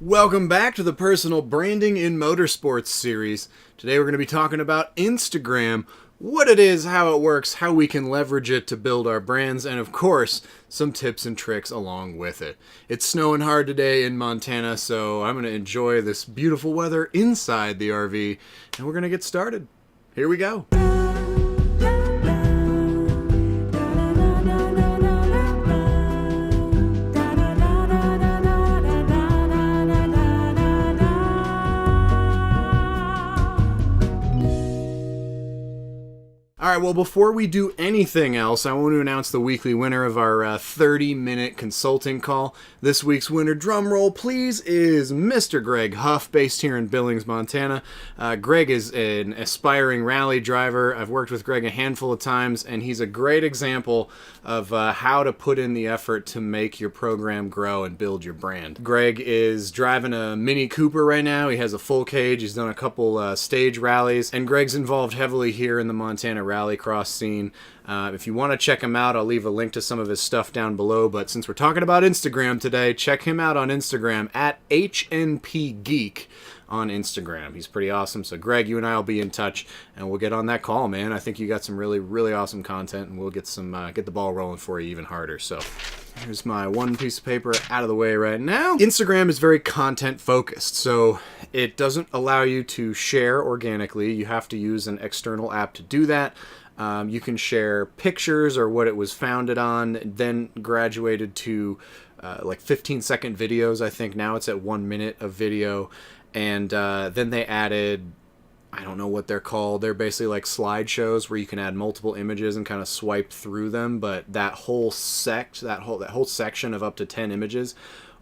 Welcome back to the Personal Branding in Motorsports series. Today we're going to be talking about Instagram, what it is, how it works, how we can leverage it to build our brands, and of course, some tips and tricks along with it. It's snowing hard today in Montana, so I'm going to enjoy this beautiful weather inside the RV, and we're going to get started. Here we go. Alright, well, before we do anything else, I want to announce the weekly winner of our 30-minute consulting call. This week's winner, drum roll please, is Mr. Greg Huff, based here in Billings, Montana. Greg is an aspiring rally driver. I've worked with Greg a handful of times, and he's a great example of how to put in the effort to make your program grow and build your brand. Greg is driving a Mini Cooper right now. He has a full cage. He's done a couple stage rallies, and Greg's involved heavily here in the Montana rallycross scene. If you want to check him out, I'll leave a link to some of his stuff down below, but since we're talking about Instagram today, check him out on Instagram at HNPgeek on Instagram. He's pretty awesome. So Greg, you and I will be in touch, and we'll get on that call, man. I think you got some really awesome content, and we'll get the ball rolling for you even harder. So here's my one piece of paper out of the way right now. Instagram is very content focused, so it doesn't allow you to share organically. You have to use an external app to do that. You can share pictures or what it was founded on, then graduated to like 15-second videos. I think now it's at 1 minute of video. And then they added, I don't know what they're called. They're basically like slideshows where you can add multiple images and kind of swipe through them. But that whole section of up to 10 images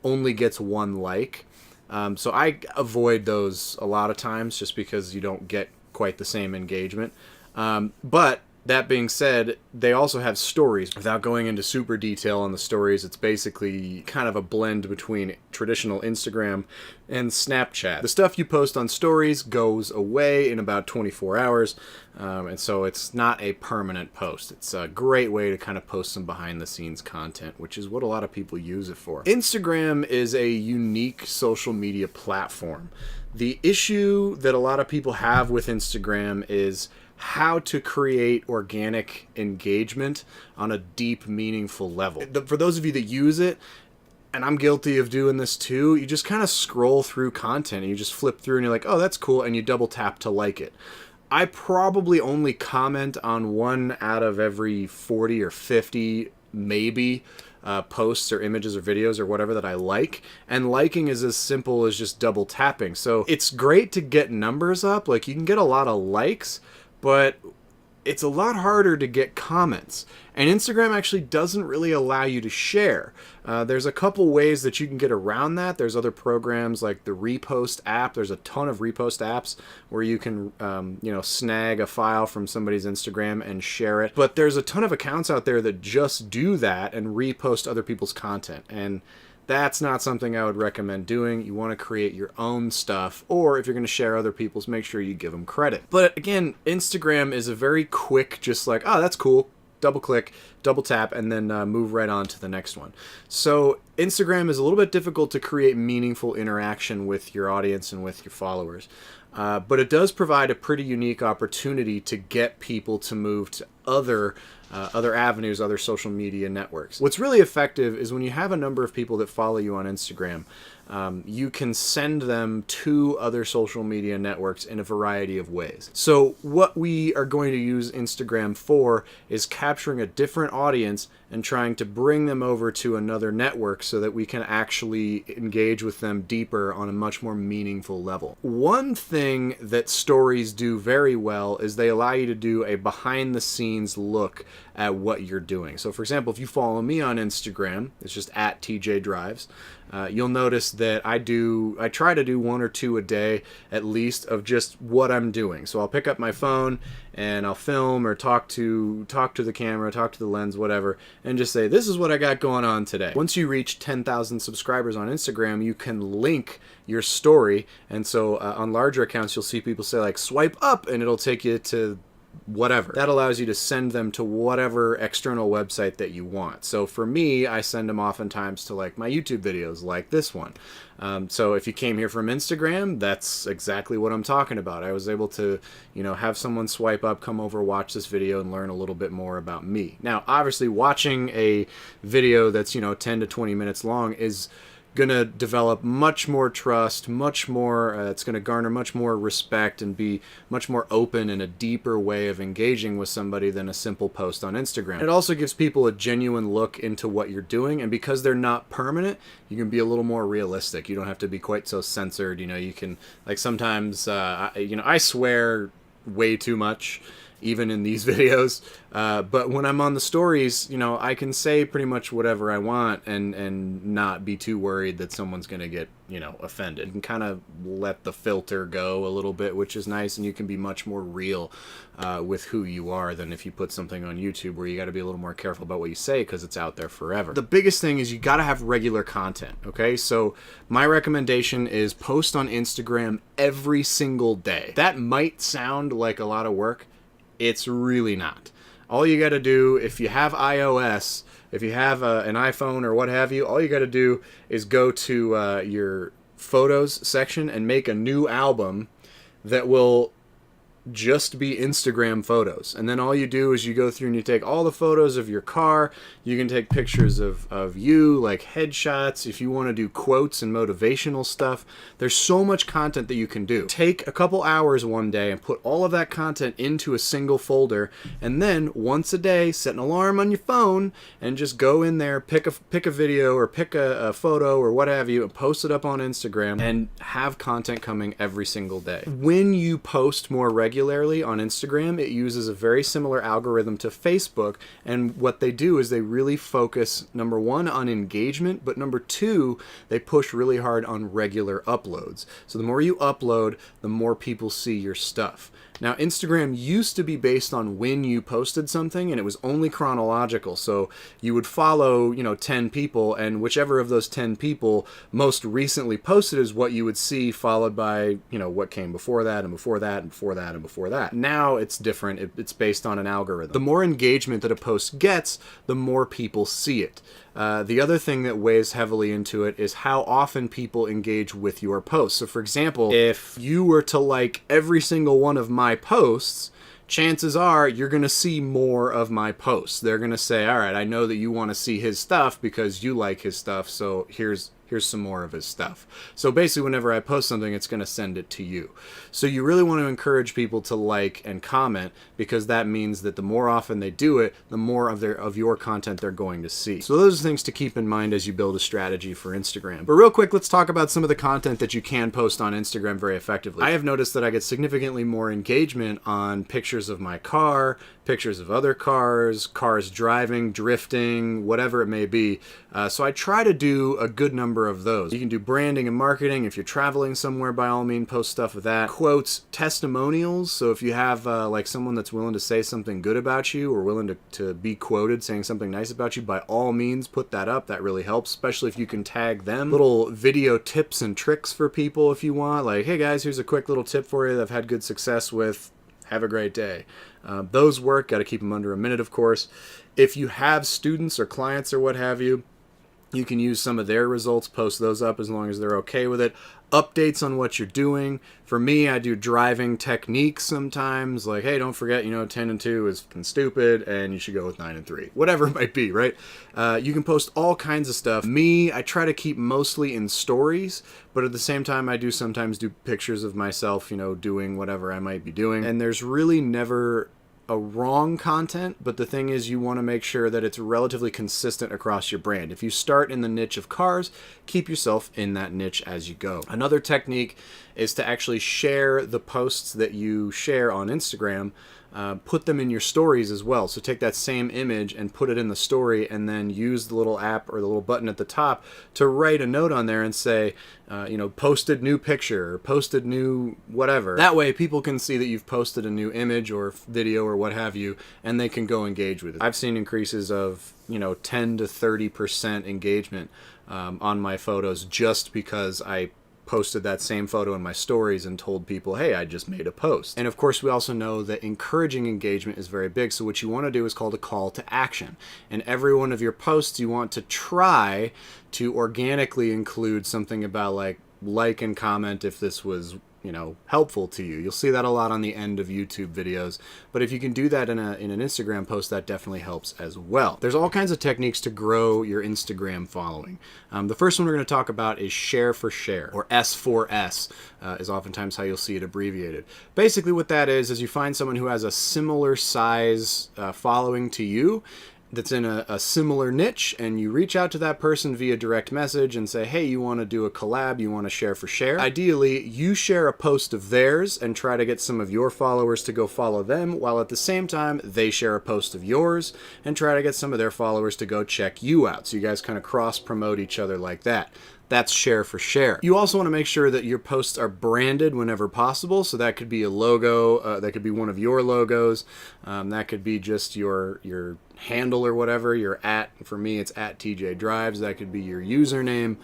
only gets one like. So I avoid those a lot of times just because you don't get quite the same engagement. But that being said, they also have stories. Without going into super detail on the stories, it's basically kind of a blend between traditional Instagram and Snapchat. The stuff you post on stories goes away in about 24 hours, and so it's not a permanent post. It's a great way to kind of post some behind-the-scenes content, which is what a lot of people use it for. Instagram is a unique social media platform. The issue that a lot of people have with Instagram is how to create organic engagement on a deep, meaningful level. For those of you that use it, and I'm guilty of doing this too, you just kind of scroll through content and you just flip through and you're like, oh, that's cool, and you double tap to like it. I probably only comment on 1 out of every 40 or 50, maybe, posts or images or videos or whatever that I like, and liking is as simple as just double tapping. So it's great to get numbers up, like you can get a lot of likes, but it's a lot harder to get comments. And Instagram actually doesn't really allow you to share. There's a couple ways that you can get around that. There's other programs like the Repost app. There's a ton of Repost apps where you can snag a file from somebody's Instagram and share it. But there's a ton of accounts out there that just do that and repost other people's content. And that's not something I would recommend doing. You want to create your own stuff, or if you're going to share other people's, make sure you give them credit. But again, Instagram is a very quick, just like, oh, that's cool, double click, double tap, and then move right on to the next one. So Instagram is a little bit difficult to create meaningful interaction with your audience and with your followers. But it does provide a pretty unique opportunity to get people to move to other avenues, other social media networks. What's really effective is when you have a number of people that follow you on Instagram, you can send them to other social media networks in a variety of ways. So what we are going to use Instagram for is capturing a different audience and trying to bring them over to another network so that we can actually engage with them deeper on a much more meaningful level. One thing that stories do very well is they allow you to do a behind-the-scenes look at what you're doing. So for example, if you follow me on Instagram, it's just at TJ Drives, you'll notice that I try to do 1 or 2 a day at least of just what I'm doing. So I'll pick up my phone and I'll film or talk to the camera, talk to the lens, whatever, and just say, this is what I got going on today. Once you reach 10,000 subscribers on Instagram, you can link your story. And so on larger accounts, you'll see people say like, swipe up, and it'll take you to whatever. That allows you to send them to whatever external website that you want. So for me, I send them oftentimes to like my YouTube videos like this one. So if you came here from Instagram, that's exactly what I'm talking about. I was able to, have someone swipe up, come over, watch this video, and learn a little bit more about me. Now, obviously, watching a video that's, 10 to 20 minutes long is gonna develop much more trust, much more, it's gonna garner much more respect and be much more open and a deeper way of engaging with somebody than a simple post on Instagram. It also gives people a genuine look into what you're doing, and because they're not permanent, you can be a little more realistic. You don't have to be quite so censored. You can, like, sometimes, I swear way too much, even in these videos, but when I'm on the stories, I can say pretty much whatever I want and not be too worried that someone's gonna get, offended. You can kind of let the filter go a little bit, which is nice, and you can be much more real with who you are than if you put something on YouTube where you got to be a little more careful about what you say because it's out there forever. The biggest thing is you got to have regular content, okay? So my recommendation is post on Instagram every single day. That might sound like a lot of work. It's really not. All you got to do, if you have iOS, if you have an iPhone or what have you, all you got to do is go to your photos section and make a new album that will just be Instagram photos. And then all you do is you go through and you take all the photos of your car. You can take pictures of you, like headshots, if you want to do quotes and motivational stuff. There's so much content that you can do. Take a couple hours one day and put all of that content into a single folder, and then once a day set an alarm on your phone and just go in there, pick a video or pick a photo or what have you, and post it up on Instagram and have content coming every single day. When you post more regularly on Instagram, it uses a very similar algorithm to Facebook, and what they do is they really focus, number one, on engagement, but number two, they push really hard on regular uploads. So the more you upload, the more people see your stuff. Now, Instagram used to be based on when you posted something, and it was only chronological. So you would follow, 10 people, and whichever of those 10 people most recently posted is what you would see, followed by, what came before that, and before that, and before that, and before that. Now it's different. It's based on an algorithm. The more engagement that a post gets, the more people see it. The other thing that weighs heavily into it is how often people engage with your posts. So, for example, if you were to like every single one of my posts, chances are you're going to see more of my posts. They're going to say, all right, I know that you want to see his stuff because you like his stuff, so here's some more of his stuff. So basically, whenever I post something, it's going to send it to you. So you really want to encourage people to like and comment, because that means that the more often they do it, the more of your content they're going to see. So those are things to keep in mind as you build a strategy for Instagram. But real quick, let's talk about some of the content that you can post on Instagram very effectively. I have noticed that I get significantly more engagement on pictures of my car, pictures of other cars, cars driving, drifting, whatever it may be. So I try to do a good number of those. You can do branding and marketing. If you're traveling somewhere, by all means, post stuff with that. Quotes, testimonials. So if you have like someone that's willing to say something good about you or willing to be quoted saying something nice about you, by all means, put that up. That really helps, especially if you can tag them. Little video tips and tricks for people if you want. Like, hey guys, here's a quick little tip for you that I've had good success with. Have a great day. Those work. Got to keep them under a minute, of course. If you have students or clients or what have you, you can use some of their results, post those up as long as they're okay with it. Updates on what you're doing. For me, I do driving techniques sometimes, like, hey, don't forget, 10 and 2 is stupid, and you should go with 9 and 3. Whatever it might be, right? You can post all kinds of stuff. Me, I try to keep mostly in stories, but at the same time, I do sometimes do pictures of myself, doing whatever I might be doing. And there's really never a wrong content, but the thing is, you want to make sure that it's relatively consistent across your brand. If you start in the niche of cars, keep yourself in that niche as you go. Another technique is to actually share the posts that you share on Instagram. Put them in your stories as well. So take that same image and put it in the story, and then use the little app or the little button at the top to write a note on there and say, posted new picture, or posted new whatever. That way people can see that you've posted a new image or video or what have you, and they can go engage with it. I've seen increases of 10 to 30% engagement on my photos just because I posted that same photo in my stories and told people, hey, I just made a post. And of course, we also know that encouraging engagement is very big. So what you want to do is called a call to action. In every one of your posts, you want to try to organically include something about like and comment if this was, you know, helpful to you. You'll see that a lot on the end of YouTube videos, but if you can do that in an Instagram post, that definitely helps as well. There's all kinds of techniques to grow your Instagram following. The first one we're going to talk about is share for share, or S4S is oftentimes how you'll see it abbreviated. Basically what that is you find someone who has a similar size following to you, that's in a similar niche, and you reach out to that person via direct message and say, hey, you want to do a collab, you want to share for share. Ideally, you share a post of theirs and try to get some of your followers to go follow them, while at the same time, they share a post of yours and try to get some of their followers to go check you out. So you guys kind of cross-promote each other like that. That's share for share. You also want to make sure that your posts are branded whenever possible. So that could be a logo, that could be one of your logos, that could be just your handle or whatever, your @ for me it's @TJ Drives, that could be your username.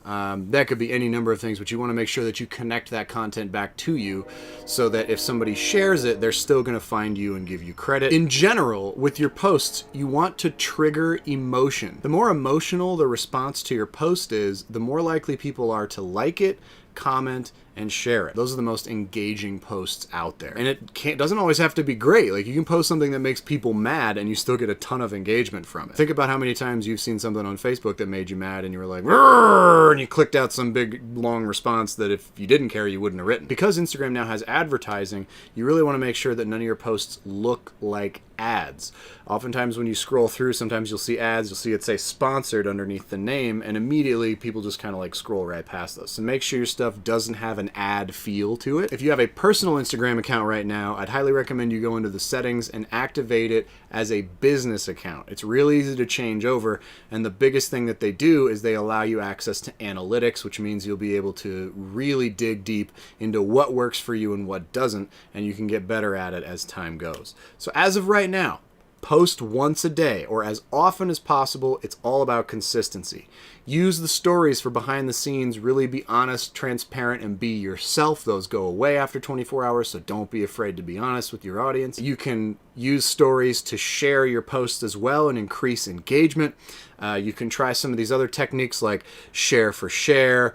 That could be any number of things, but you want to make sure that you connect that content back to you so that if somebody shares it, they're still going to find you and give you credit. In general, with your posts, you want to trigger emotion. The more emotional the response to your post is, the more likely people are to like it, comment, and share it. Those are the most engaging posts out there. And it doesn't always have to be great. Like, you can post something that makes people mad and you still get a ton of engagement from it. Think about how many times you've seen something on Facebook that made you mad and you were like, "Rrr," and you clicked out some big long response that if you didn't care, you wouldn't have written. Because Instagram now has advertising, you really want to make sure that none of your posts look like ads. Oftentimes when you scroll through, sometimes you'll see ads, you'll see it say sponsored underneath the name, and immediately people just kind of like scroll right past those. So make sure your stuff doesn't have an ad feel to it. If you have a personal Instagram account right now, I'd highly recommend you go into the settings and activate it as a business account. It's really easy to change over, and the biggest thing that they do is they allow you access to analytics, which means you'll be able to really dig deep into what works for you and what doesn't, and you can get better at it as time goes. So as of right now, post once a day or as often as possible. It's all about consistency. Use the stories for behind the scenes. Really be honest, transparent, and be yourself. Those go away after 24 hours, so don't be afraid to be honest with your audience. You can use stories to share your posts as well and increase engagement. You can try some of these other techniques like share for share,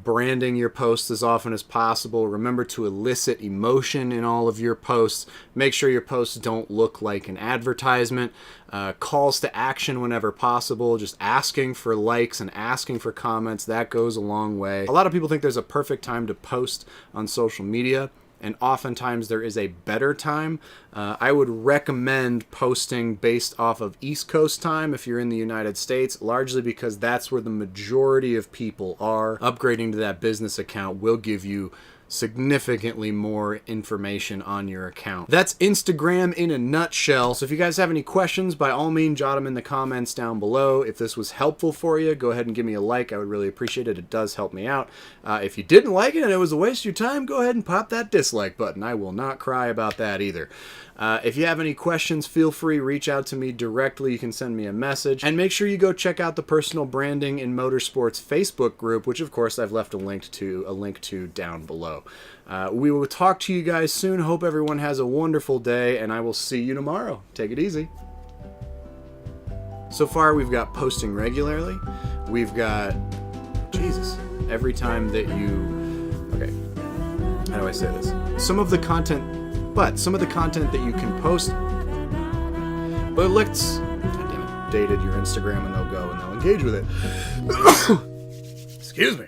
branding your posts as often as possible. Remember to elicit emotion in all of your posts. Make sure your posts don't look like an advertisement. Calls to action whenever possible. Just asking for likes and asking for comments. That goes a long way. A lot of people think there's a perfect time to post on social media, and oftentimes there is a better time. I would recommend posting based off of East Coast time if you're in the United States, largely because that's where the majority of people are. Upgrading to that business account will give you significantly more information on your account. That's Instagram in a nutshell. So if you guys have any questions, by all means, jot them in the comments down below. If this was helpful for you, go ahead and give me a like. I would really appreciate it. It does help me out. If you didn't like it and it was a waste of your time, go ahead and pop that dislike button. I will not cry about that either. If you have any questions, feel free, reach out to me directly. You can send me a message. And make sure you go check out the Personal Branding in Motorsports Facebook group, which of course I've left a link to down below. We will talk to you guys soon. Hope everyone has a wonderful day, and I will see you tomorrow. Take it easy. So far, we've got posting regularly. We've got, Jesus, every time that you, okay, how do I say this? Some of the content that you can post, but let's, God damn it, dated your Instagram and they'll go and they'll engage with it. Excuse me.